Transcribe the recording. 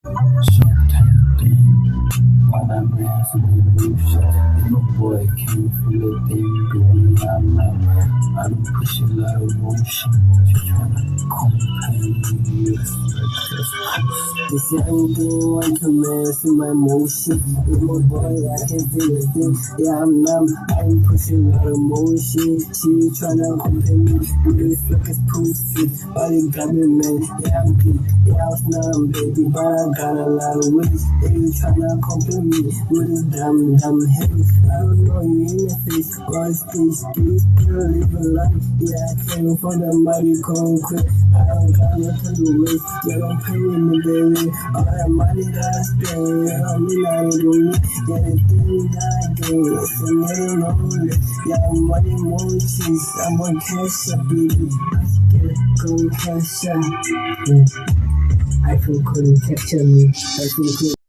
Sometimes when I'm dancing in motion, and my boy can't feel a thing, baby, I'm not right. I don't push a lot of motion, just tryna contain this. They say I'm doing one to mess in my motion. With my boy, I can feel a thing. Yeah, I'm numb, I ain't pushing a lot of motion. She tryna compare me with this like it's pussy. Body got me, man. Yeah, I'm deep. Yeah, I was numb, baby, but I got a lot of ways. They tryna compare me with this dumb heavy. I don't know you in the face, but please, girl, live a life. Yeah, I came for the money, concrete. I don't got nothing to waste. Yeah, don't pay with me, baby. All that money that I spend, yeah, I mean, I ain't doing it. Yeah, the thing that I get, it's a little lonely. Yeah, money, more cheese. I'm on cash up, baby. Let's get it, go cash up. I feel couldn't capture me. I feel could